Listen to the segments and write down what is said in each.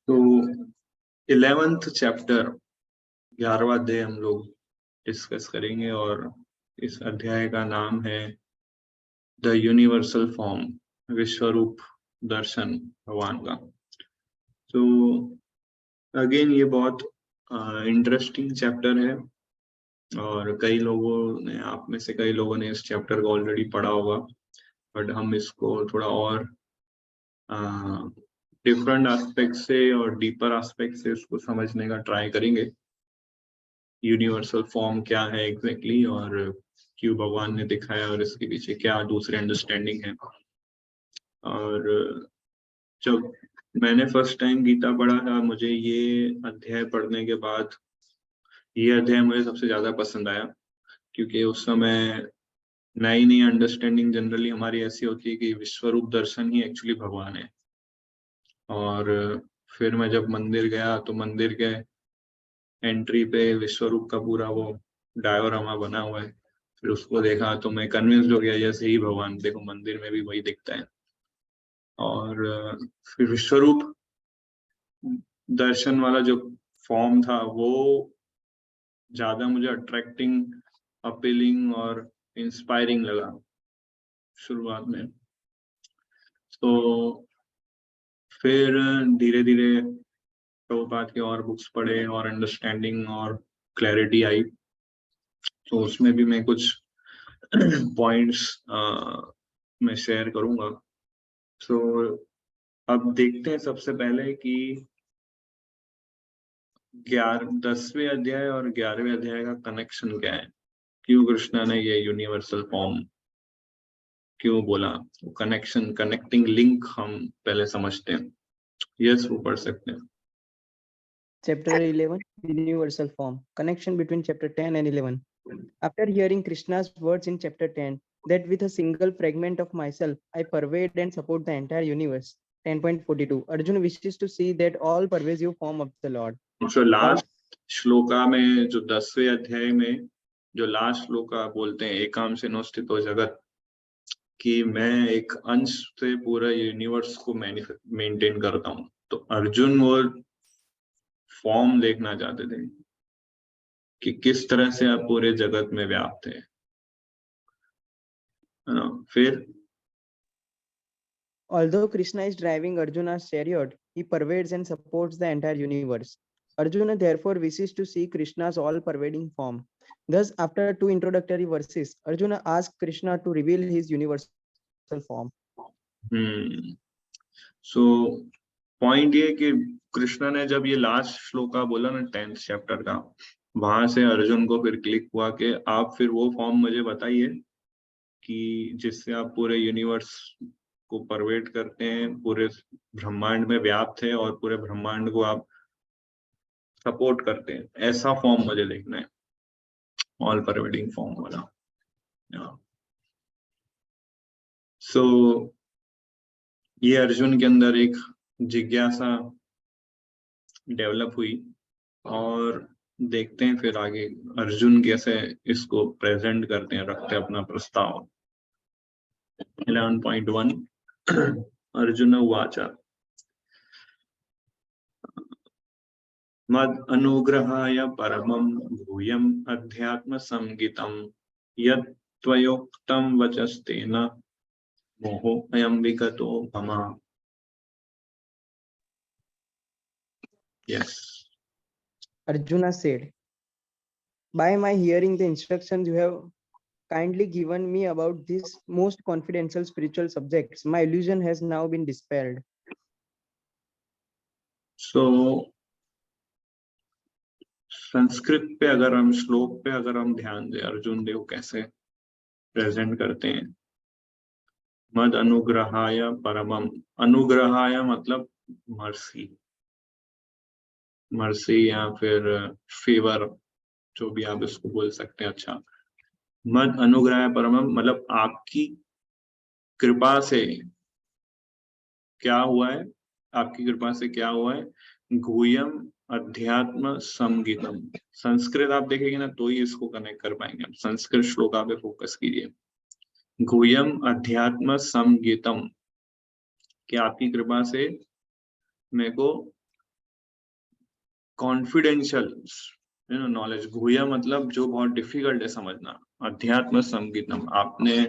तो 11th chapter 11वां अध्याय हम लोग डिस्कस करेंगे और इस अध्याय का नाम है द यूनिवर्सल फॉर्म, विश्वरूप दर्शन भगवान का। तो अगेन ये बहुत इंटरेस्टिंग चैप्टर है और कई लोगों ने, आप में से कई लोगों ने इस चैप्टर को ऑलरेडी पढ़ा होगा, बट हम इसको थोड़ा और डिफरेंट एस्पेक्ट से और डीपर एस्पेक्ट से इसको समझने का ट्राई करेंगे। यूनिवर्सल फॉर्म क्या है एग्जैक्टली और क्यों भगवान ने दिखाया और इसके पीछे क्या दूसरी अंडरस्टैंडिंग है। और जब मैंने फर्स्ट टाइम गीता पढ़ा था, मुझे ये अध्याय पढ़ने के बाद ये अध्याय मुझे सबसे ज्यादा पसंद आया, क्योंकि उस समय नई नई अंडरस्टैंडिंग जनरली हमारी ऐसी होती है कि विश्वरूप दर्शन ही एक्चुअली भगवान है। और फिर मैं जब मंदिर गया तो मंदिर के एंट्री पे विश्वरूप का पूरा वो डायोरामा बना हुआ है, फिर उसको देखा तो मैं कन्विंस्ड हो गया, जैसे ही भगवान देखो मंदिर में भी वही दिखता है। और फिर विश्वरूप दर्शन वाला जो फॉर्म था वो ज्यादा मुझे अट्रैक्टिंग, अपीलिंग और इंस्पायरिंग लगा शुरुआत में। तो फिर धीरे धीरे प्रभुपाद के और बुक्स पढ़े और अंडरस्टैंडिंग और क्लैरिटी आई, तो उसमें भी मैं कुछ पॉइंट्स मैं शेयर करूंगा। तो अब देखते हैं सबसे पहले कि 10वें अध्याय और 11वें अध्याय का कनेक्शन क्या है, क्यों कृष्णा ने ये यूनिवर्सल फॉर्म क्यों बोला। कनेक्शन, कनेक्टिंग लिंक हम पहले समझते हैं। यस, वो पढ़ सकते हैं। Chapter 11, Universal Form. Connection between Chapter 10 and 11. After hearing Krishna's words in Chapter 10, that with a single fragment of myself, I pervade and support the entire universe. 10.42. Arjuna wishes to see that all pervasive form of the Lord. So last shloka में, जो 10वें अध्याय में जो last shloka बोलते हैं, एकाम से no स्थितो जगत, कि मैं एक अंश से पूरा यूनिवर्स को मेंटेन करता हूँ। तो अर्जुन वो फॉर्म देखना चाहते थे कि किस तरह से आप पूरे जगत में व्याप्त है ना। फिर Although Krishna is driving Arjuna's chariot, he pervades and supports the entire universe. Arjuna therefore wishes to see Krishna's all-pervading form. Thus, after two introductory verses, Arjuna asks Krishna to reveal his universal form. So point ये कि कृष्णा ने जब ये last shloka बोला ना 10th chapter का, वहां से अर्जुन को फिर क्लिक हुआ कि आप फिर वो फॉर्म मुझे बताइए कि जिससे आप पूरे यूनिवर्स को परवेट करते हैं, पूरे ब्रह्मांड में व्याप्त है और पूरे ब्रह्मांड को आप सपोर्ट करते हैं। ऐसा फॉर्म मुझे देखना है, ऑल परवेडिंग फॉर्म वाला। सो ये अर्जुन के अंदर एक जिज्ञासा डेवलप हुई और देखते हैं फिर आगे अर्जुन कैसे इसको प्रेजेंट करते हैं, रखते हैं अपना प्रस्ताव। 11.1 अर्जुन उवाच मद अनुग्रहाय परमं भूयम् अध्यात्म संगीतम् यत् त्वयोक्तं वचस्तेन मोहो अयं विगतो मम। Yes. Arjuna said, by my hearing the instructions you have kindly given me about these most confidential spiritual subjects, my illusion has now been dispelled. So, Sanskrit पे अगर हम, श्लोक पे अगर हम ध्यान दें, अर्जुन देव कैसे प्रेजेंट करते हैं। मद अनुग्रहाय परमम, अनुग्रहाय मतलब मर्सी, मर्सी या फिर फेवर, जो भी आप इसको बोल सकते हैं। अच्छा, मद अनुग्रहाय परमम मतलब आपकी कृपा से क्या हुआ है, आपकी कृपा से क्या हुआ है। गुह्यम अध्यात्म संगीतम, संस्कृत आप देखेंगे ना तो ही इसको कनेक्ट कर पाएंगे आप। संस्कृत श्लोका पे फोकस कीजिए। गुह्यम अध्यात्म संगीतम, कि आपकी कृपा से मेरे को कॉन्फिडेंशियल नॉलेज, गुह्य मतलब जो बहुत डिफिकल्ट है समझना। अध्यात्म संगीतम, आपने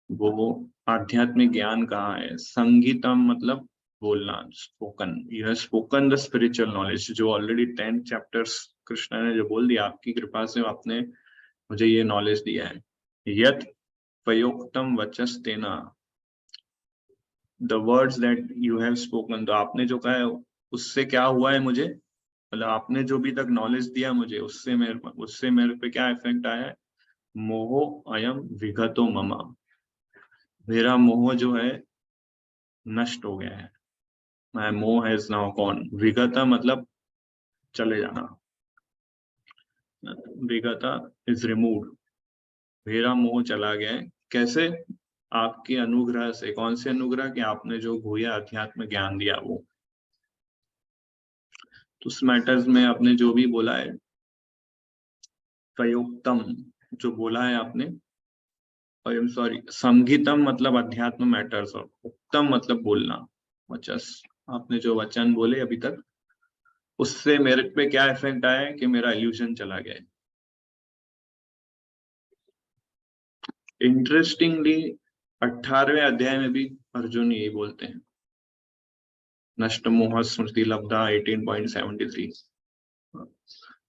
वो आध्यात्मिक ज्ञान कहा है। संगीतम मतलब बोलना, spoken, you have spoken the spiritual knowledge, जो ऑलरेडी 10 चैप्टर्स कृष्णा ने जो बोल दिया, आपकी कृपा से आपने मुझे ये नॉलेज दिया है। यत प्रयोक्तम वचस्तेना, the words that you have spoken, तो आपने जो कहा है उससे क्या हुआ है मुझे, मतलब आपने जो भी तक नॉलेज दिया मुझे, उससे मेरे पे क्या इफेक्ट आया है। मोहो अयम विगतो ममा, मेरा मोह जो है नष्ट हो गया है। माय मोह हैज नाउ गॉन। विगता मतलब चले जाना, विगता इज रिमूव्ड, मेरा मोह चला गया है। कैसे? आपके अनुग्रह से। कौन से अनुग्रह? कि आपने जो गुह्य अध्यात्म ज्ञान दिया वो। तो उस मैटर्स में आपने जो भी बोला है, प्रयोक्तम जो बोला है आपने, आई एम सॉरी, संगीतम मतलब अध्यात्म मैटर्स, और उक्तम मतलब बोलना, वचस, आपने जो वचन बोले अभी तक, उससे मेरे पे क्या इफेक्ट आया है कि मेरा इल्यूजन चला गया है। इंटरेस्टिंगली 18वें अध्याय में भी अर्जुन यही बोलते हैं, नष्ट मोह स्मृति लब्धा 18.73।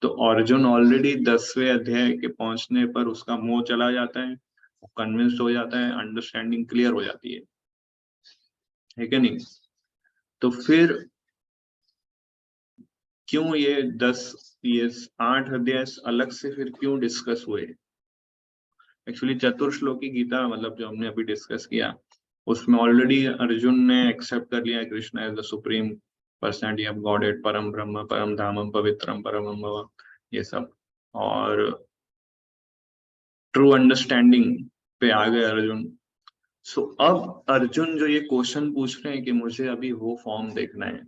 तो अर्जुन ऑलरेडी 10वें अध्याय के पहुंचने पर उसका मोह चला जाता है, वो कन्विंस्ड हो जाता है, अंडरस्टैंडिंग क्लियर हो जाती है कि नहीं? तो फिर क्यों ये 8 अध्याय अलग से फिर क्यों डिस्कस हुए? एक्चुअली चतुर्श्लोकी गीता, मतलब जो हमने अभी डिस्कस किया, उसमें ऑलरेडी अर्जुन ने एक्सेप्ट कर लिया Krishna as the supreme personality of godhead, परम ब्रह्म, परम धामम, पवित्रम, परम भव, ये सब, और ट्रू अंडरस्टैंडिंग पे आ गए अर्जुन। सो अब अर्जुन जो ये क्वेश्चन पूछ रहे हैं कि मुझे अभी वो फॉर्म देखना है,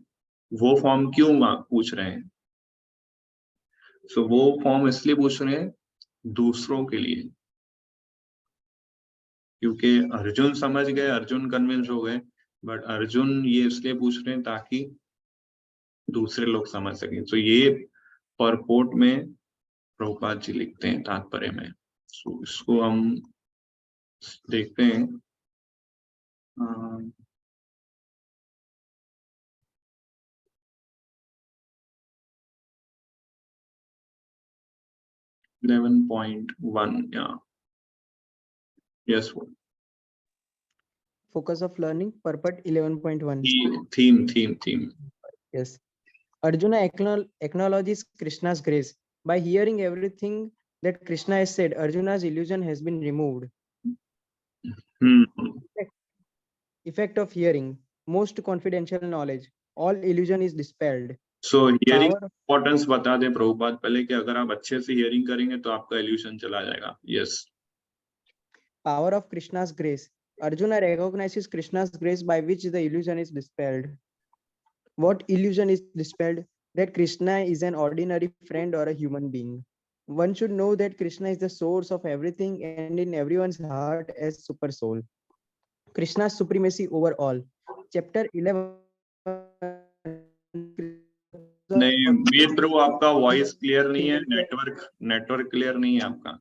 वो फॉर्म क्यों पूछ रहे हैं? सो वो फॉर्म इसलिए पूछ रहे हैं दूसरों के लिए, क्योंकि अर्जुन समझ गए, अर्जुन कन्विंस हो गए, बट अर्जुन ये इसलिए पूछ रहे हैं ताकि दूसरे लोग समझ सकें। तो ये परपोर्ट में प्रभुपाद जी लिखते हैं तात्पर्य में। सो इसको हम देखते हैं। 11.1, yeah, yes, Focus of learning, purport 11.1. theme. Yes. Arjuna acknowledges Krishna's grace. By hearing everything that Krishna has said, Arjuna's illusion has been removed. Effect of hearing, most confidential knowledge, all illusion is dispelled. So hearing importance बता दें प्रभुपाद पहले, कि अगर आप अच्छे से hearing करेंगे तो आपका illusion चला जाएगा। Yes. Power of Krishna's grace. Arjuna recognizes Krishna's grace by which the illusion is dispelled. What illusion is dispelled? That Krishna is an ordinary friend or a human being. One should know that Krishna is the source of everything and in everyone's heart as super soul. Krishna's supremacy over all. Chapter 11. नहीं वीर प्रभु, आपका voice clear नहीं है, network clear नहीं है आपका।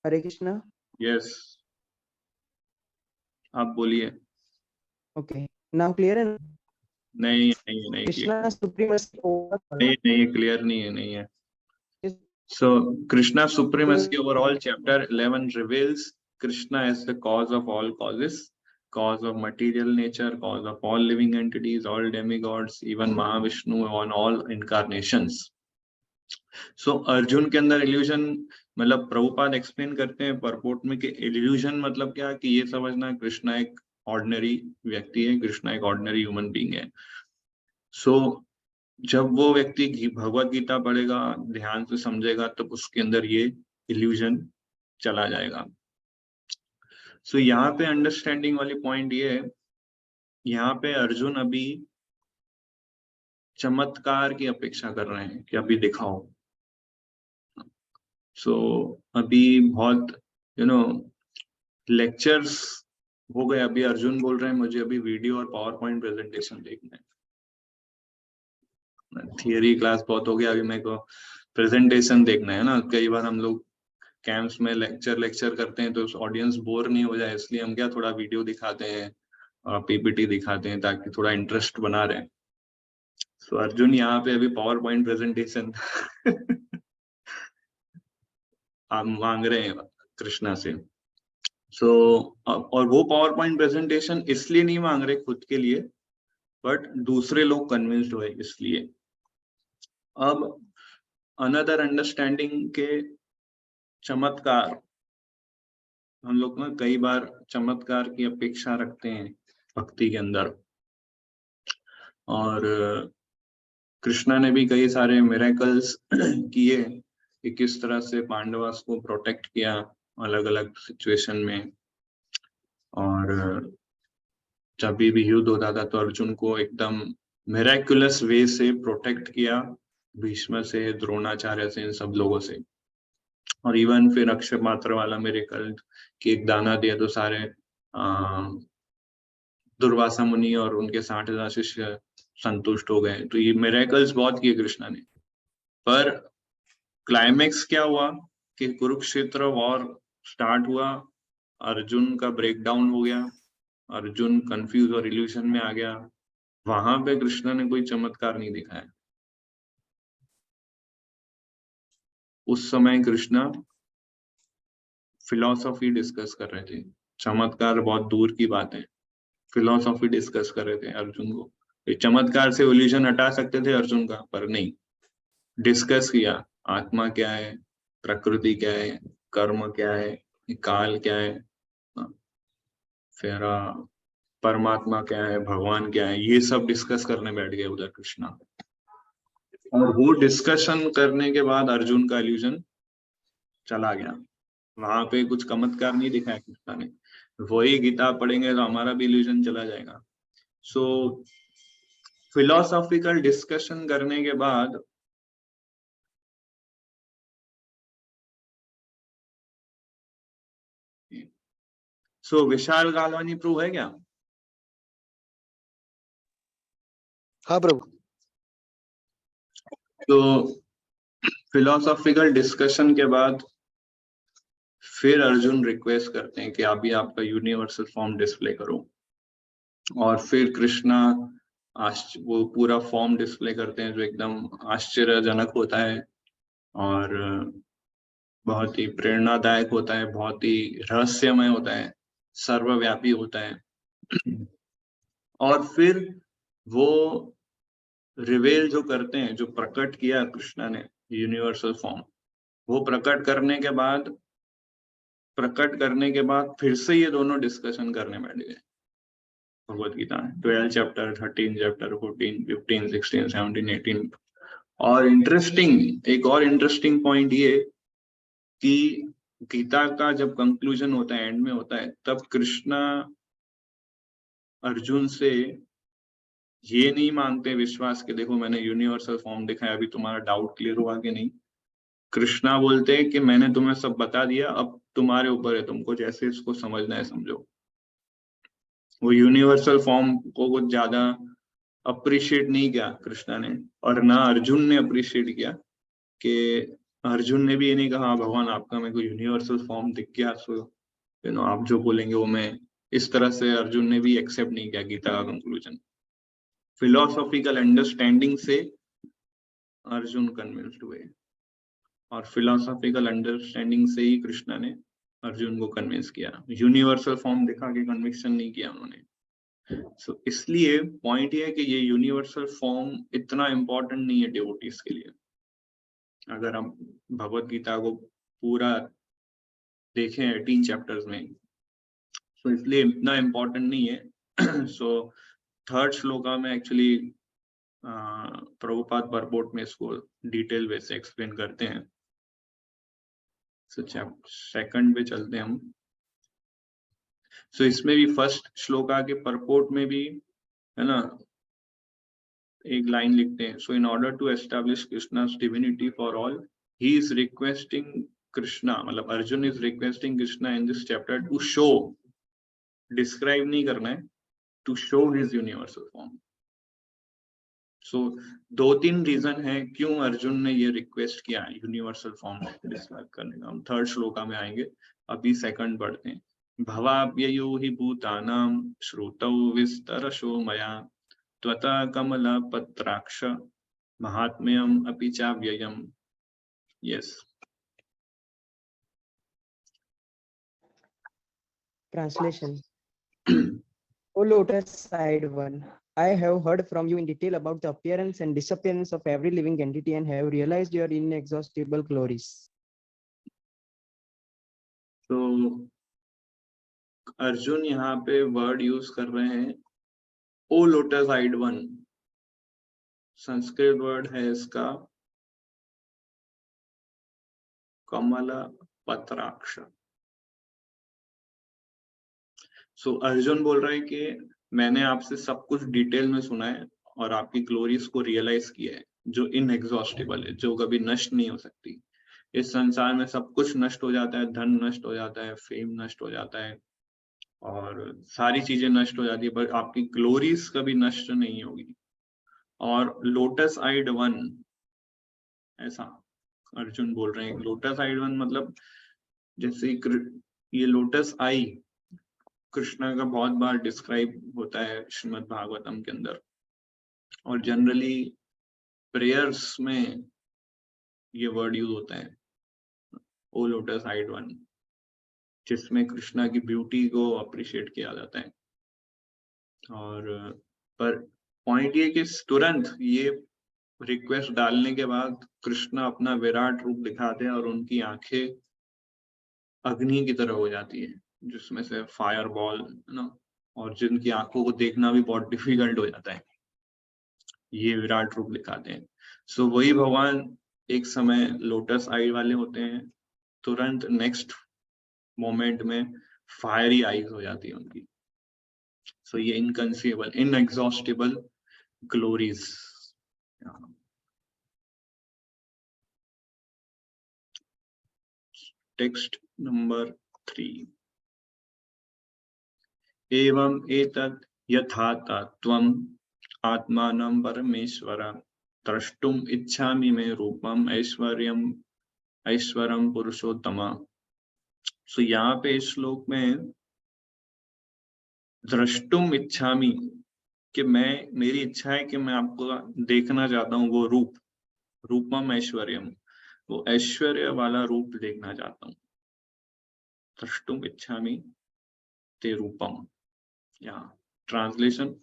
हरे Krishna. Yes, आप बोलिए। Okay, now clear है? नहीं कृष्णा सुप्रीमेसी ओवर, नहीं क्लियर नहीं है। So Krishna supremacy over all, chapter 11 reveals Krishna as the cause of all causes, cause of material nature, cause of all living entities, all demigods, even Mahavishnu, on all incarnations. So Arjun के अंदर illusion, मतलब Prabhupada explain करते हैं purport में कि illusion मतलब क्या, कि ये समझना कृष्णा एक ऑर्डिनरी व्यक्ति है, कृष्णा एक ऑर्डिनरी ह्यूमन बीइंग है। सो जब वो व्यक्ति भगवत गीता पढ़ेगा, ध्यान से समझेगा, तब उसके अंदर ये इल्यूजन चला जाएगा। सो यहाँ पे अंडरस्टैंडिंग वाली पॉइंट ये है, यहाँ पे अर्जुन अभी चमत्कार की अपेक्षा कर रहे हैं कि अभी दिखाओ। सो अभी बहुत लेक्चर्स हो गए। अभी अर्जुन बोल रहे हैं मुझे अभी वीडियो और पावर पॉइंट प्रेजेंटेशन देखना है। थियरी क्लास बहुत हो गया, अभी मेरे को प्रेजेंटेशन देखना है ना। कई बार हम लोग कैंप्स में लेक्चर करते हैं तो ऑडियंस बोर नहीं हो जाए, इसलिए हम क्या थोड़ा वीडियो दिखाते हैं और पीपीटी दिखाते हैं ताकि थोड़ा इंटरेस्ट बना रहे। तो अर्जुन यहाँ पे अभी पावर पॉइंट प्रेजेंटेशन आप मांग रहे हैं कृष्णा से। सो और वो पावर पॉइंट प्रेजेंटेशन इसलिए नहीं मांग रहे खुद के लिए, बट दूसरे लोग कन्विंस्ड हुए इसलिए। अब अनदर अंडरस्टैंडिंग के चमत्कार, हम लोग ना कई बार चमत्कार की अपेक्षा रखते हैं भक्ति के अंदर, और कृष्णा ने भी कई सारे मिरेकल्स किए कि किस तरह से पांडवास को प्रोटेक्ट किया अलग अलग सिचुएशन में। और जब भी युद्ध होता था तो अर्जुन को एकदम मिरेकुलस वे से प्रोटेक्ट किया, भीष्म से, द्रोणाचार्य से, इन सब लोगों से। और इवन फिर अक्षय मात्र वाला मिरेकल कि एक दाना दिया तो सारे दुर्वासा मुनि और उनके 60,000 शिष्य संतुष्ट हो गए। तो ये मिरेकल्स बहुत किए कृष्णा ने। पर क्लाइमेक्स क्या हुआ कि कुरुक्षेत्र वॉर स्टार्ट हुआ, अर्जुन का ब्रेकडाउन हो गया, अर्जुन कंफ्यूज और इल्यूशन में आ गया। वहां पे कृष्णा ने कोई चमत्कार नहीं दिखाया। उस समय कृष्णा फिलॉसफी डिस्कस कर रहे थे, चमत्कार बहुत दूर की बात है। फिलॉसफी डिस्कस कर रहे थे अर्जुन को। चमत्कार से इल्यूशन हटा सकते थे अर्जुन का, पर नहीं, डिस्कस किया आत्मा क्या है, प्रकृति क्या है, कर्म क्या है, काल क्या है, फिर परमात्मा क्या है, भगवान क्या है, ये सब डिस्कस करने बैठ गए उधर कृष्णा। और वो डिस्कशन करने के बाद अर्जुन का इल्यूजन चला गया। वहां पे कुछ चमत्कार नहीं दिखाया कृष्णा ने। वही गीता पढ़ेंगे तो हमारा भी इल्यूजन चला जाएगा। सो फिलोसॉफिकल डिस्कशन करने के बाद विशाल गालवानी प्रूव है क्या? हाँ प्रभु। तो फिलोसॉफिकल डिस्कशन के बाद फिर अर्जुन रिक्वेस्ट करते हैं कि अभी आपका यूनिवर्सल फॉर्म डिस्प्ले करो। और फिर कृष्णा वो पूरा फॉर्म डिस्प्ले करते हैं जो एकदम आश्चर्यजनक होता है और बहुत ही प्रेरणादायक होता है, बहुत ही रहस्यमय होता है, सर्वव्यापी होता है। और फिर वो रिवेल जो करते हैं, जो प्रकट किया कृष्णा ने यूनिवर्सल फॉर्म, वो प्रकट करने के बाद फिर से ये दोनों डिस्कशन करने बैठ गए भगवत गीता 12 चैप्टर, 13 चैप्टर, 14, 15, 16, 17, 18। और एक और इंटरेस्टिंग पॉइंट ये कि गीता का जब कंक्लूजन होता है, एंड में होता है, तब कृष्णा अर्जुन से ये नहीं मांगते विश्वास के देखो मैंने यूनिवर्सल फॉर्म दिखाया, अभी तुम्हारा डाउट क्लियर हुआ कि नहीं। कृष्णा बोलते हैं कि मैंने तुम्हें सब बता दिया, अब तुम्हारे ऊपर है, तुमको जैसे इसको समझना है समझो। वो यूनिवर्सल फॉर्म को कुछ ज्यादा अप्रिशिएट नहीं किया कृष्णा ने, और ना अर्जुन ने अप्रिशिएट किया। कि अर्जुन ने भी ये नहीं कहा भगवान आपका मेरे को यूनिवर्सल फॉर्म दिख गया, सो आप जो बोलेंगे वो मैं, इस तरह से अर्जुन ने भी एक्सेप्ट नहीं किया गीता का कंक्लूजन। फिलोसॉफिकल अंडरस्टैंडिंग से अर्जुन कन्विंस्ड हुए, और फिलोसॉफिकल अंडरस्टैंडिंग से ही कृष्णा ने अर्जुन को कन्विंस किया। यूनिवर्सल फॉर्म दिखा के कन्विक्शन नहीं किया उन्होंने। इसलिए पॉइंट ये है कि ये यूनिवर्सल फॉर्म इतना इम्पोर्टेंट नहीं है डिवोटीज के लिए। अगर हम भगवत गीता को पूरा देखें 18 चैप्टर्स में, तो इसलिए इतना इम्पोर्टेंट नहीं है। सो थर्ड श्लोका में एक्चुअली प्रभुपाद परपोर्ट में इसको डिटेल वे से एक्सप्लेन करते हैं। सेकंड पे चलते हैं हम। इसमें भी फर्स्ट श्लोका के परपोर्ट में भी है ना, एक लाइन लिखते हैं, so in order to establish Krishna's divinity for all, he is requesting Krishna, मतलब Arjun is requesting Krishna in this chapter to show describe नहीं करना है, to show his universal form. So 2-3 reason है क्यों अर्जुन ने ये रिक्वेस्ट किया यूनिवर्सल फॉर्म डिस्क्राइब करने का। हम थर्ड श्लोका में आएंगे, अभी सेकंड पढ़ते हैं। भवाप्ययो हि भूतानां श्रुतौ विस्तरशो मया त्वता कमलपत्राक्ष महात्म्यम अपि चाव्ययम्। Yes. Translation. O lotus side one, I have heard from you in detail about the appearance and disappearance of every living entity and have realized your inexhaustible glories. तो अर्जुन यहाँ पे वर्ड यूज कर रहे हैं O lotus eyed one. Sanskrit word है इसका कमला पत्राक्ष। सो अर्जुन बोल रहा है कि मैंने आपसे सब कुछ डिटेल में सुना है और आपकी ग्लोरीज को रियलाइज किया है, जो इनएग्जॉस्टिबल है, जो कभी नष्ट नहीं हो सकती। इस संसार में सब कुछ नष्ट हो जाता है, धन नष्ट हो जाता है, फेम नष्ट हो जाता है और सारी चीजें नष्ट हो जाती है, पर आपकी ग्लोरीज कभी नष्ट नहीं होगी। और लोटस आइड वन, ऐसा अर्जुन बोल रहे हैं। लोटस आइड वन मतलब जैसे ये लोटस आई कृष्णा का बहुत बार डिस्क्राइब होता है श्रीमद् भागवतम के अंदर, और जनरली प्रेयर्स में ये वर्ड यूज होता है ओ लोटस आइड वन, जिसमें कृष्णा की ब्यूटी को अप्रिशिएट किया जाता है। और पर पॉइंट ये कि तुरंत ये रिक्वेस्ट डालने के बाद कृष्णा अपना विराट रूप दिखाते हैं और उनकी आंखें अग्नि की तरह हो जाती है, जिसमें से फायर बॉल है ना, और जिनकी आंखों को देखना भी बहुत डिफिकल्ट हो जाता है, ये विराट रूप दिखाते हैं। सो वही भगवान एक समय लोटस आई वाले होते हैं, तुरंत नेक्स्ट मोमेंट में फायरी आईज हो जाती है उनकी। सो ये inconceivable inexhaustible glories. Text number 3। एवं एतत् यथा तत्त्वम् आत्मानं परमेश्वर द्रष्टुम इच्छामि मे रूपम ऐश्वर्यम पुरुषोत्तम। सो यहाँ पे श्लोक में द्रष्टुम इच्छामि कि मेरी इच्छा है कि मैं आपको देखना चाहता हूँ, वो रूप, रूपम ऐश्वर्यम, वो ऐश्वर्य वाला रूप देखना चाहता हूँ। द्रष्टुम इच्छामि ते रूपम। या translation,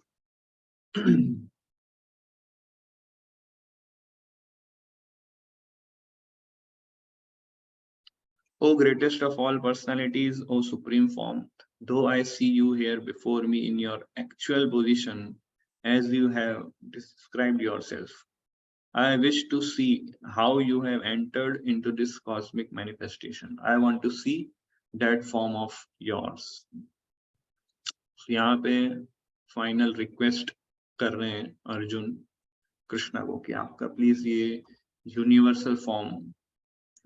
O greatest of all personalities, O supreme form, though I see you here before me in your actual position as you have described yourself, I wish to see how you have entered into this cosmic manifestation. I want to see that form of yours. यहाँ पे final request कर रहे हैं अर्जुन कृष्णा को कि आपका please ये universal form,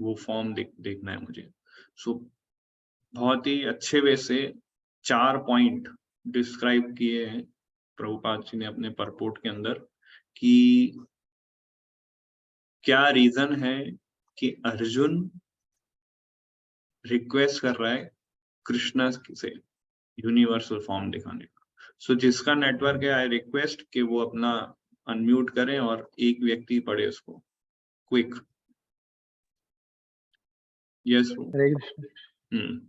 वो फॉर्म देखना है मुझे। सो बहुत ही अच्छे वे से 4 पॉइंट डिस्क्राइब किए हैं प्रभुपाद जी ने अपने परपोर्ट के अंदर, कि क्या रीजन है कि अर्जुन रिक्वेस्ट कर रहा है कृष्णा से यूनिवर्सल फॉर्म दिखाने का। सो जिसका नेटवर्क है, आई रिक्वेस्ट कि वो अपना अनम्यूट करें और एक व्यक्ति पढ़े उसको quick. Yes. Hare Krishna.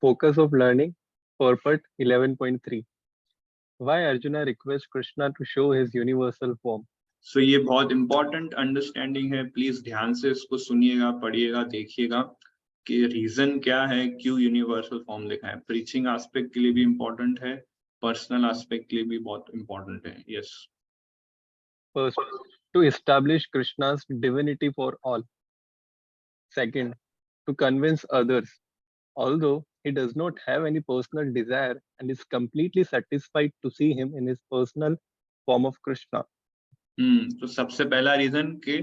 Focus of learning, purport 11.3. Why Arjuna requests Krishna to show his universal form? सो ये बहुत इंपॉर्टेंट अंडरस्टैंडिंग है, प्लीज ध्यान से इसको सुनिएगा, पढ़िएगा, देखिएगा कि रीजन क्या है क्यों यूनिवर्सल फॉर्म लिखा है। प्रीचिंग एस्पेक्ट के लिए भी इम्पोर्टेंट है, पर्सनल एस्पेक्ट के लिए भी बहुत इम्पोर्टेंट है। Yes. First, to establish Krishna's divinity for all. Second, to convince others, although he does not have any personal desire and is completely satisfied to see him in his personal form of Krishna. तो सबसे पहला reason कि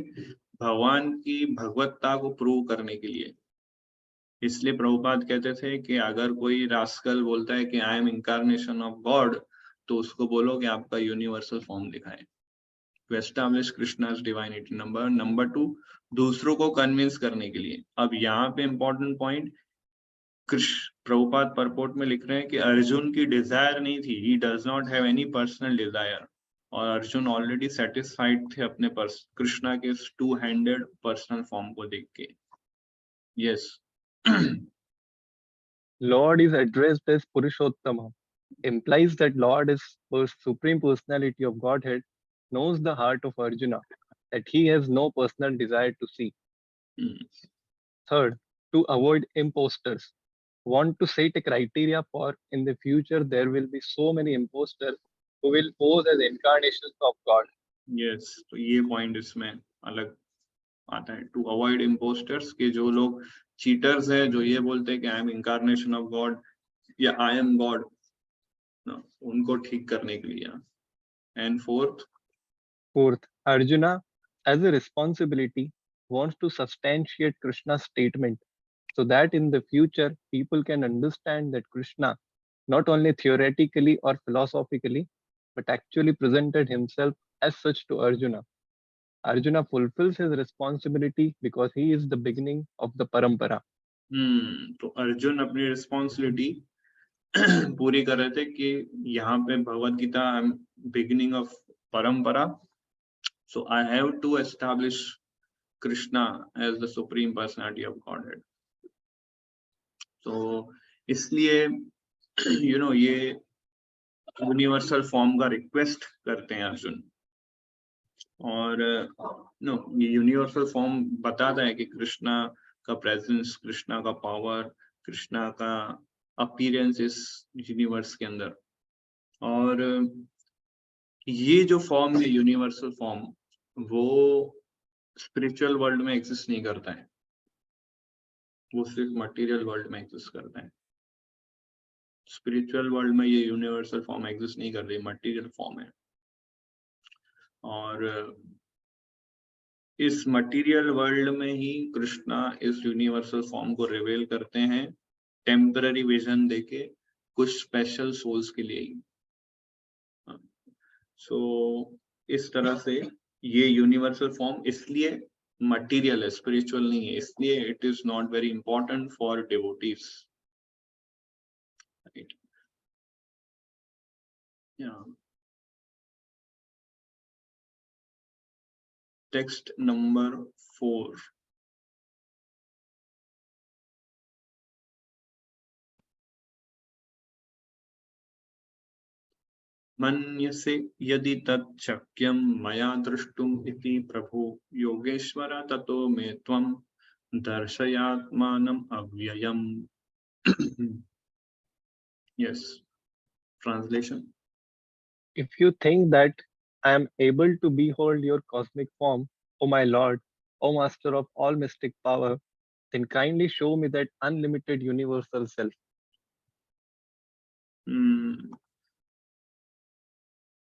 भगवान की भगवत्ता को prove करने के लिए, इसलिए प्रभुपाद कहते थे कि अगर कोई रास्कल बोलता है कि I am incarnation of God, तो उसको बोलो कि आपका यूनिवर्सल फॉर्म दिखाए। To establish Krishna's divinity. Number 2, दूसरों को कन्विंस करने के लिए। अब यहाँ पे इंपॉर्टेंट पॉइंट, प्रभुपाद परपोर्ट में लिख रहे हैं कि अर्जुन की डिजायर नहीं थी, he does not have any personal desire, और अर्जुन ऑलरेडी सेटिस्फाइड थे अपने कृष्णा के 2-handed पर्सनल फॉर्म को देख के। Yes Lord is addressed as Purushottama, implies that Lord is supreme personality of Godhead, knows the heart of Arjuna, that he has no personal desire to see. Third, to avoid imposters, want to set a criteria for in the future there will be so many imposters who will pose as incarnations of God. Yes, तो ये point इसमें अलग आता है। To avoid impostors, के जो लोग cheaters हैं, जो ये बोलते हैं कि I am incarnation of God या आई एम गॉड, उनको ठीक करने के लिए। And Fourth, Arjuna as a responsibility wants to substantiate Krishna's statement so that in the future people can understand that Krishna not only theoretically or philosophically but actually presented himself as such to Arjuna. Arjuna fulfills his responsibility because he is the beginning of the parampara. तो अर्जुन अपनी responsibility पूरी कर रहे थे कि यहाँ पे Bhagavad Gita beginning of parampara, so I have to establish Krishna as the supreme personality of Godhead. तो इसलिए ये यूनिवर्सल फॉर्म का रिक्वेस्ट करते हैं अर्जुन। और ये यूनिवर्सल फॉर्म बताता है कि कृष्णा का प्रेजेंस, कृष्णा का पावर, कृष्णा का अपीयरेंस इस यूनिवर्स के अंदर। और ये जो फॉर्म है यूनिवर्सल फॉर्म, वो स्पिरिचुअल वर्ल्ड में एग्जिस्ट नहीं करता है, वो सिर्फ मटेरियल वर्ल्ड में एग्जिस्ट करता है। स्पिरिचुअल वर्ल्ड में ये यूनिवर्सल फॉर्म एग्जिस्ट नहीं कर रही, मटेरियल फॉर्म है। और इस मटेरियल वर्ल्ड में ही कृष्णा इस यूनिवर्सल फॉर्म को रिवील करते हैं, टेम्पररी विजन देके कुछ स्पेशल सोल्स के लिए ही। सो इस तरह से ये यूनिवर्सल फॉर्म इसलिए मटेरियल है, स्पिरिचुअल नहीं है, इसलिए it is not very important for devotees. Text number 4। मन्यसे यदि तत् शक्यं मया द्रष्टुम् इति प्रभु योगेश्वर ततो मे त्वं दर्शयात्मानम् अव्ययम्। Yes, translation. If you think that I am able to behold your cosmic form, O my Lord, O Master of all mystic power, then kindly show me that unlimited universal self.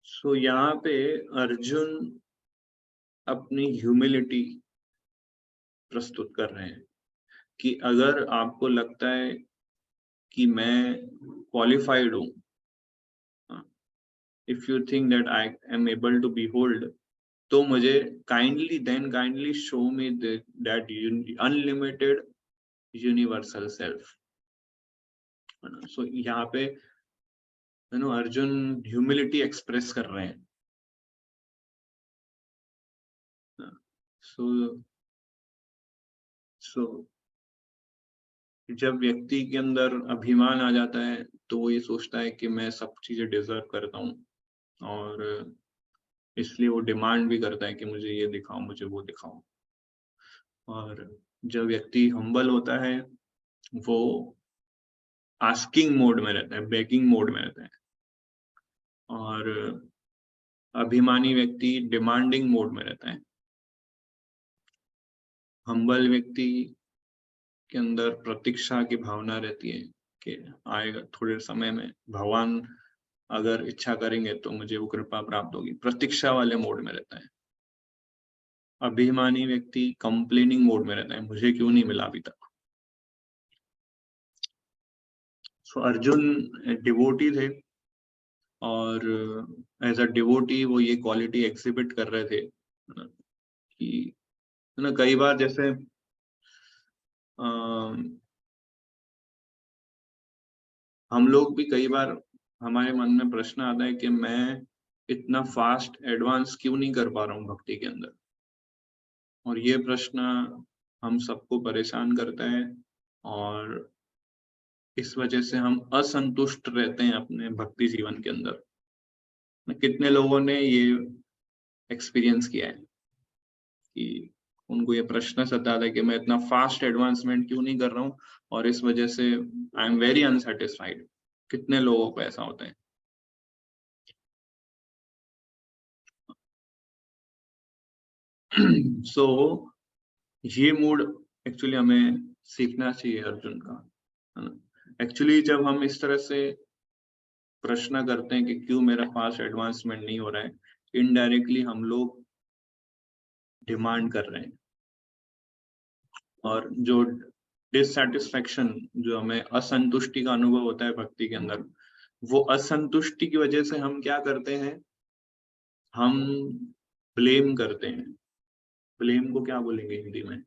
So यहाँ पे अर्जुन अपनी humility प्रस्तुत कर रहे हैं कि अगर आपको लगता है कि मैं क्वालिफाइड हूँ, if you think that I am able to behold, तो मुझे kindly show me that unlimited universal self. So यहाँ पे अर्जुन ह्यूमिलिटी एक्सप्रेस कर रहे हैं। सो जब व्यक्ति के अंदर अभिमान आ जाता है तो वो ये सोचता है कि मैं सब चीजें डिजर्व करता हूँ, और इसलिए वो डिमांड भी करता है कि मुझे ये दिखाओ, मुझे वो दिखाओ। और जब व्यक्ति हम्बल होता है वो आस्किंग मोड में रहता है, बेगिंग मोड में रहता है, और अभिमानी व्यक्ति डिमांडिंग मोड में रहता है। हम्बल व्यक्ति के अंदर प्रतीक्षा की भावना रहती है कि आएगा थोड़े समय में, भगवान अगर इच्छा करेंगे तो मुझे वो कृपा प्राप्त होगी, प्रतीक्षा वाले मोड में रहता है। अभिमानी व्यक्ति कंप्लेनिंग मोड में रहता है, मुझे क्यों नहीं मिला अभी तक। सो अर्जुन डिवोटी थे और एज अ डिवोटी वो ये क्वालिटी एग्जिबिट कर रहे थे कि ना कई बार जैसे हम लोग भी कई बार हमारे मन में प्रश्न आता है कि मैं इतना फास्ट एडवांस क्यों नहीं कर पा रहा हूँ भक्ति के अंदर, और ये प्रश्न हम सबको परेशान करता है और इस वजह से हम असंतुष्ट रहते हैं अपने भक्ति जीवन के अंदर। कितने लोगों ने ये एक्सपीरियंस किया है कि उनको ये प्रश्न सताता है कि मैं इतना फास्ट एडवांसमेंट क्यों नहीं कर रहा हूँ और इस वजह से आई एम वेरी अनसेटिस्फाइड। कितने लोगों को ऐसा होता है? सो ये मूड एक्चुअली हमें सीखना चाहिए अर्जुन का, है ना। एक्चुअली जब हम इस तरह से प्रश्न करते हैं कि क्यों मेरा फास्ट एडवांसमेंट नहीं हो रहा है, इनडायरेक्टली हम लोग डिमांड कर रहे हैं, और जो डिससैटिस्फैक्शन, जो हमें असंतुष्टि का अनुभव होता है भक्ति के अंदर, वो असंतुष्टि की वजह से हम क्या करते हैं, हम ब्लेम करते हैं। ब्लेम को क्या बोलेंगे हिंदी में?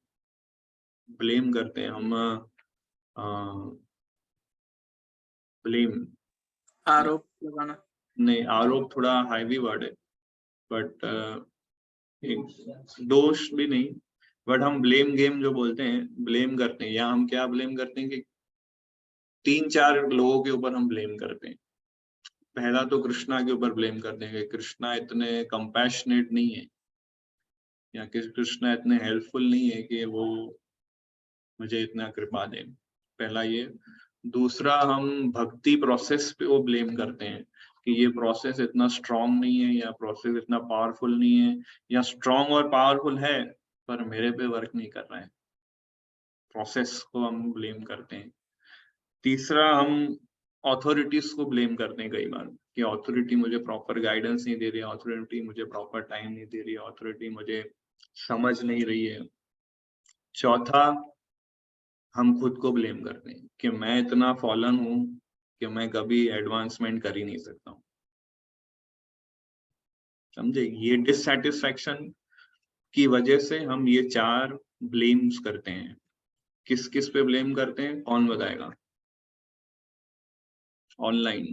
ब्लेम करते हैं हम, ब्लेम, आरोप लगाना। नहीं, आरोप थोड़ा हाईवी वर्ड है, बट दोष भी नहीं, बट हम ब्लेम गेम जो बोलते हैं, ब्लेम करते हैं। या हम क्या ब्लेम करते हैं कि 3-4 लोगों के ऊपर हम ब्लेम करते हैं। पहला तो कृष्णा के ऊपर ब्लेम करते हैं कि कृष्णा इतने कंपैशनेट नहीं है, या कि कृष्णा इतने हेल्पफुल नहीं है कि वो मुझे इतना कृपा दे। पहला ये। दूसरा, हम भक्ति प्रोसेस पे वो ब्लेम करते हैं कि ये प्रोसेस इतना स्ट्रांग नहीं है, या प्रोसेस इतना पावरफुल नहीं है, या स्ट्रांग और पावरफुल है पर मेरे पे वर्क नहीं कर रहा है। प्रोसेस को हम ब्लेम करते हैं। तीसरा, हम अथॉरिटीज को ब्लेम करते हैं कई बार कि अथॉरिटी मुझे प्रॉपर गाइडेंस नहीं दे रही है, अथॉरिटी मुझे प्रॉपर टाइम नहीं दे रही है, अथॉरिटी मुझे समझ नहीं रही है। चौथा, हम खुद को ब्लेम करते हैं कि मैं इतना फॉलन हूं कि मैं कभी एडवांसमेंट कर ही नहीं सकता हूँ। समझे? ये डिससैटिस्फैक्शन की वजह से हम ये 4 ब्लेम्स करते हैं। किस किस पे ब्लेम करते हैं, कौन बताएगा? ऑनलाइन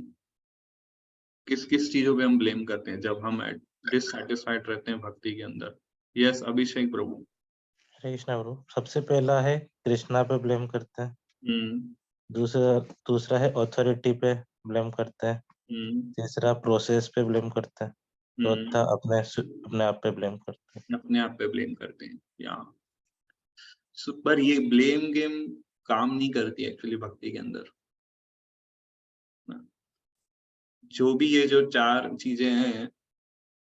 किस किस चीजों पे हम ब्लेम करते हैं जब हम डिससैटिस्फाइड रहते हैं भक्ति के अंदर? यस, अभिषेक प्रभु। हरे कृष्णा प्रभु। सबसे पहला है कृष्णा पे ब्लेम करते हैं। दूसरा है अथॉरिटी पे ब्लेम करते हैं। तीसरा प्रोसेस पे ब्लेम करते हैं। चौथा अपने आप पे ब्लेम करते हैं। अपने आप पे ब्लेम करते हैं, या पर ये ब्लेम गेम काम नहीं करती एक्चुअली भक्ति के अंदर। जो भी ये जो 4 चीजें हैं,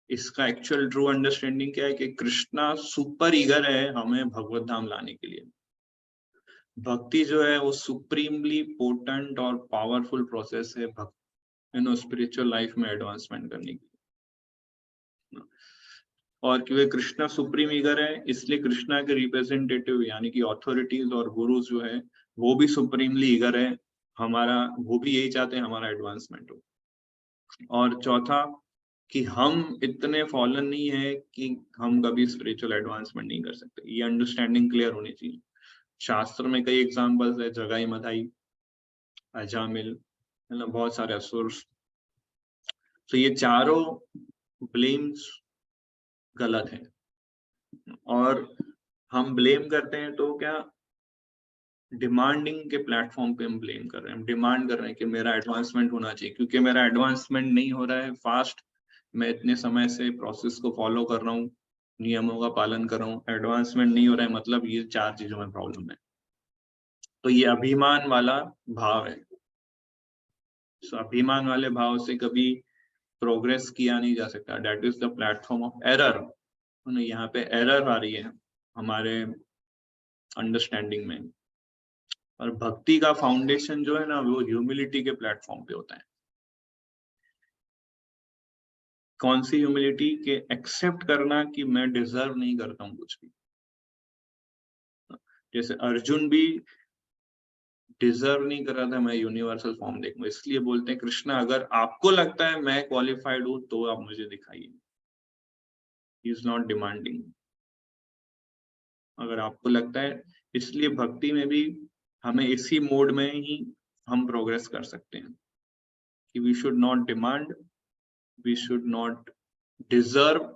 इसका एक्चुअल ट्रू अंडरस्टैंडिंग क्या है कि कृष्णा सुपर ईगर है हमें भगवत धाम लाने के लिए। भक्ति जो है वो सुप्रीमली पोटेंट और पावरफुल प्रोसेस है स्पिरिचुअल लाइफ में एडवांसमेंट करने की। और क्योंकि कृष्णा सुप्रीम ईगर है, इसलिए कृष्णा के रिप्रेजेंटेटिव यानी कि अथॉरिटीज और गुरुज जो है वो भी सुप्रीमली ईगर है हमारा, वो भी यही चाहते हैं हमारा एडवांसमेंट हो। और चौथा कि हम इतने फॉलन नहीं है कि हम कभी स्पिरिचुअल एडवांसमेंट नहीं कर सकते। ये अंडरस्टैंडिंग क्लियर होनी चाहिए। शास्त्र में कई एग्जांपल्स है, जगाई मधाई, अजामिल, है ना, बहुत सारे असुर्स। तो ये चारों ब्लेम्स गलत है, और हम ब्लेम करते हैं तो क्या डिमांडिंग के प्लेटफॉर्म पे हम ब्लेम कर रहे हैं। हम डिमांड कर रहे हैं कि मेरा एडवांसमेंट होना चाहिए, क्योंकि मेरा एडवांसमेंट नहीं हो रहा है फास्ट, मैं इतने समय से प्रोसेस को फॉलो कर रहा हूँ, नियमों का पालन कर रहा हूँ, एडवांसमेंट नहीं हो रहा है, मतलब ये 4 चीजों में प्रॉब्लम है। तो ये अभिमान वाला भाव है। तो अभिमान वाले भाव से कभी प्रोग्रेस किया नहीं जा सकता। That is the platform of error. यहाँ पे एरर आ रही है हमारे अंडरस्टैंडिंग में। और भक्ति का फाउंडेशन जो है ना, वो ह्यूमिलिटी के प्लेटफॉर्म पे होता है। कौन सी ह्यूमिलिटी? के एक्सेप्ट करना कि मैं डिजर्व नहीं करता हूँ कुछ भी। जैसे अर्जुन भी डिजर्व नहीं कर रहा था मैं यूनिवर्सल फॉर्म देखूं, इसलिए बोलते हैं कृष्णा अगर आपको लगता है मैं क्वालिफाइड हूं तो आप मुझे दिखाइए। He is not demanding. अगर आपको लगता है, इसलिए भक्ति में भी हमें इसी मोड में ही हम प्रोग्रेस कर सकते हैं कि we should not demand, we should not deserve.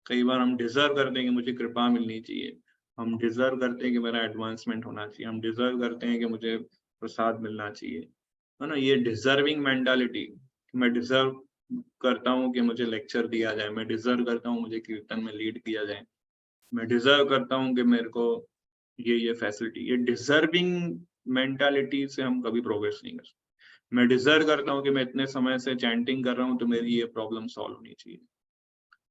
कई बार हम डिजर्व करते हैं कि मुझे कृपा मिलनी चाहिए, हम डिजर्व करते हैं कि मेरा एडवांसमेंट होना चाहिए, हम डिजर्व करते हैं कि मुझे प्रसाद मिलना चाहिए, है ना। ये डिजर्विंग मेंटालिटी, मैं डिजर्व करता हूँ कि मुझे लेक्चर दिया जाए, मैं डिजर्व करता हूँ मुझे कीर्तन में लीड किया जाए, मैं डिजर्व करता हूँ कि मेरे को ये फैसिलिटी, ये डिजर्विंग मेंटालिटी से हम कभी प्रोग्रेस नहीं कर सकते। मैं डिजर्व करता हूँ कि मैं इतने समय से चैंटिंग कर रहा हूँ तो मेरी ये प्रॉब्लम सॉल्व होनी चाहिए।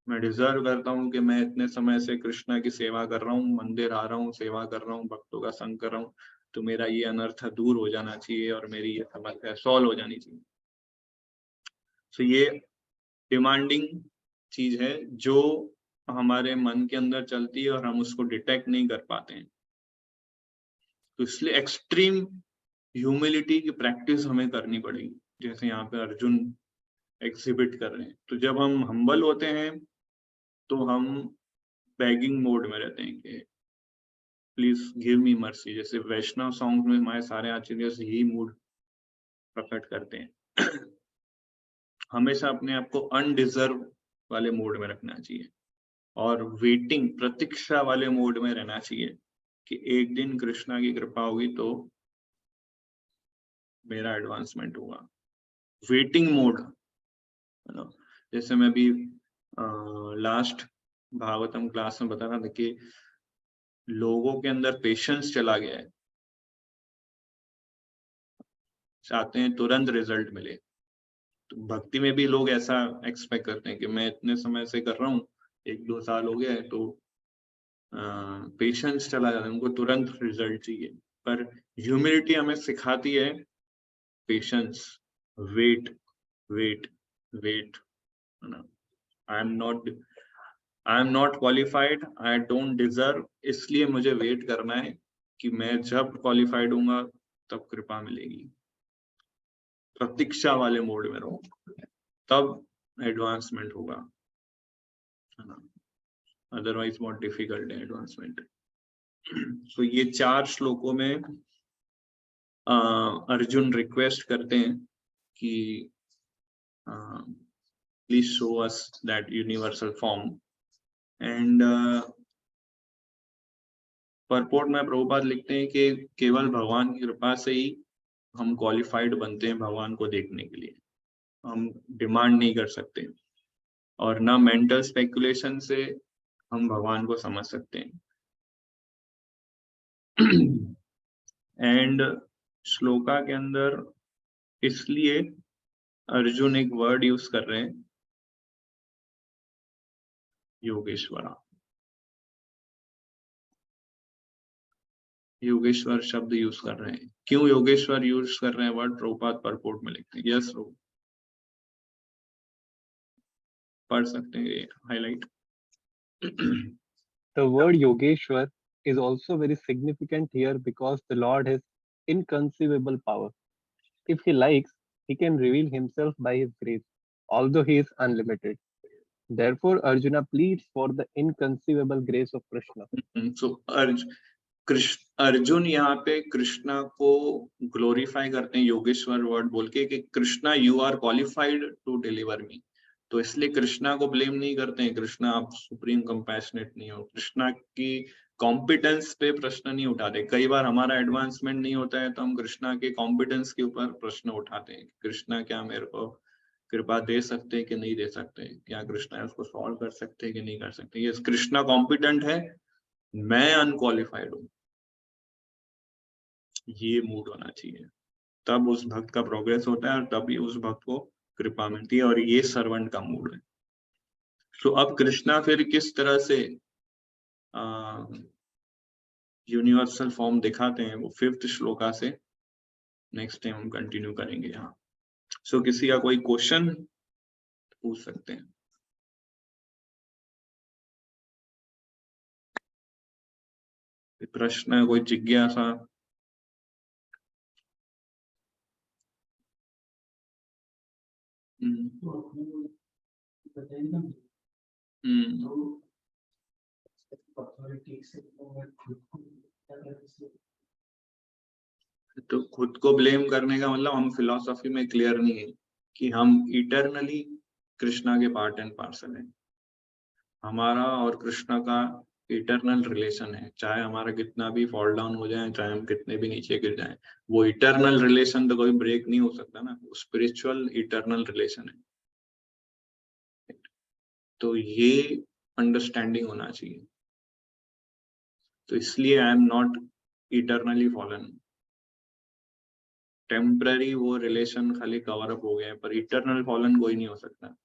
मैं डिजर्व करता हूँ कि मैं इतने समय से कृष्णा की सेवा कर रहा हूँ, मंदिर आ रहा हूँ, सेवा कर रहा हूँ, भक्तों का संग कर रहा हूँ, तो मेरा ये अनर्थ दूर हो जाना चाहिए और मेरी ये समस्या सॉल्व हो जानी चाहिए। तो ये डिमांडिंग चीज है जो हमारे मन के अंदर चलती है और हम उसको डिटेक्ट नहीं कर पाते हैं। तो इसलिए एक्सट्रीम ह्यूमिलिटी की प्रैक्टिस हमें करनी पड़ेगी, जैसे यहाँ पे अर्जुन एग्जिबिट कर रहे हैं। तो जब हम हम्बल होते हैं तो हम बैगिंग मोड में रहते हैं कि प्लीज गिव मी मर्सी। जैसे वैष्णव सॉन्ग में हमारे सारे आचार्य यही मूड प्रकट करते हैं। हमेशा अपने आप को अनडिजर्व वाले मोड में रखना चाहिए और वेटिंग, प्रतीक्षा वाले मोड में रहना चाहिए कि एक दिन कृष्णा की कृपा होगी तो मेरा एडवांसमेंट होगा। वेटिंग मोड, है ना। जैसे मैं भी लास्ट भागवतम क्लास में बता रहा था कि लोगों के अंदर पेशेंस चला गया है, चाहते हैं तुरंत रिजल्ट मिले। तो भक्ति में भी लोग ऐसा एक्सपेक्ट करते हैं कि मैं इतने समय से कर रहा हूँ, 1-2 साल हो गया है, तो पेशेंस चला जाता है, उनको तुरंत रिजल्ट चाहिए। पर ह्यूमिलिटी हमें सिखाती है पेशेंस, वेट वेट वेट, है ना। I am not qualified, I don't deserve, इसलिए मुझे वेट करना है कि मैं जब क्वालिफाइड होऊंगा तब कृपा मिलेगी। प्रतीक्षा वाले मोड में रहो, तब एडवांसमेंट होगा, है ना। अदरवाइज बहुत डिफिकल्ट है एडवांसमेंट। तो ये 4 श्लोकों में अर्जुन रिक्वेस्ट करते हैं कि please show us that universal form. And purport में प्रभुपाद लिखते हैं कि केवल भगवान की कृपा से ही हम क्वालिफाइड बनते हैं भगवान को देखने के लिए, हम डिमांड नहीं कर सकते, और ना मेंटल स्पेकुलेशन से हम भगवान को समझ सकते हैं। एंड श्लोका के अंदर इसलिए अर्जुन एक वर्ड यूज कर रहे हैं, योगेश्वरा। योगेश्वर शब्द यूज कर रहे हैं। क्यों योगेश्वर यूज कर रहे हैं वर्ड? प्रभुपाद परपोर्ट में लिखते हैं। यस प्रभु, पढ़ सकते हैं highlight. The word Yogeshwar is also very significant here because the Lord has inconceivable power. If he likes, he can reveal himself by his grace, although he is unlimited. Therefore, Arjuna pleads for the inconceivable grace of Krishna. So Arjun यहाँ पे कृष्णा को glorify करते हैं Yogeshwar word बोल के कि Krishna you are qualified to deliver me. तो इसलिए कृष्णा को ब्लेम नहीं करते हैं, कृष्णा आप सुप्रीम कंपैशनेट नहीं हो, कृष्णा की कॉम्पिटेंस पे प्रश्न नहीं उठाते। कई बार हमारा एडवांसमेंट नहीं होता है तो हम कृष्णा के कॉम्पिटेंस के ऊपर प्रश्न उठाते हैं, कृष्णा क्या मेरे को कृपा दे सकते हैं कि नहीं दे सकते, क्या कृष्णा उसको सॉल्व कर सकते हैं कि नहीं कर सकते। ये कृष्णा कॉम्पिटेंट है, मैं अनक्वालिफाइड हूँ, ये मूड होना चाहिए, तब उस भक्त का प्रोग्रेस होता है और तभी उस भक्त को कृपा मिलती है, और ये सर्वेंट का मूड है। तो अब कृष्णा फिर किस तरह से यूनिवर्सल फॉर्म दिखाते हैं, वो 5th श्लोका से नेक्स्ट टाइम हम कंटिन्यू करेंगे यहाँ। सो किसी का कोई क्वेश्चन पूछ सकते हैं? प्रश्न, कोई जिज्ञासा? तो खुद को ब्लेम करने का मतलब हम फिलॉसफी में क्लियर नहीं है कि हम इटरनली कृष्णा के पार्ट एंड पार्सल है। हमारा और कृष्णा का इटरनल रिलेशन है, चाहे हमारा कितना भी फॉल डाउन हो जाए, चाहे हम कितने भी नीचे गिर जाएं, वो इटरनल रिलेशन तो कोई ब्रेक नहीं हो सकता ना, स्पिरिचुअल इटरनल रिलेशन है। तो ये अंडरस्टैंडिंग होना चाहिए। तो इसलिए I am not eternally fallen. Temporary वो रिलेशन खाली कवर अप हो गए, पर इटरनल फॉलन कोई नहीं हो सकता।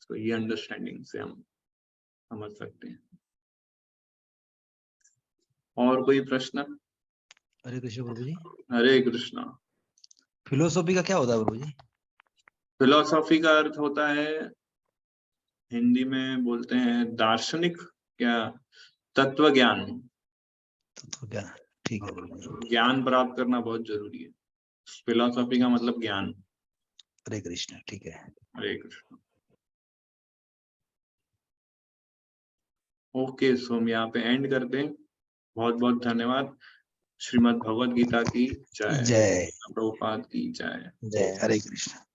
तो ये अंडरस्टैंडिंग से हम समझ सकते हैं। और कोई प्रश्न? हरे कृष्ण प्रभु जी। हरे कृष्णा। फिलोसॉफी का क्या होता है प्रभु जी? फिलोसॉफी का अर्थ होता है, हिंदी में बोलते हैं दार्शनिक, क्या, तत्व ज्ञान। तो क्या, ठीक है प्रभु जी। ज्ञान प्राप्त करना बहुत जरूरी है। फिलोसॉफी का मतलब ज्ञान। हरे कृष्ण, ठीक है। हरे कृष्ण। ओके, सो हम यहाँ पे एंड करते हैं। बहुत बहुत धन्यवाद। श्रीमद् भगवद गीता की जय। जय प्रभुपाद की जय। जय। हरे कृष्ण।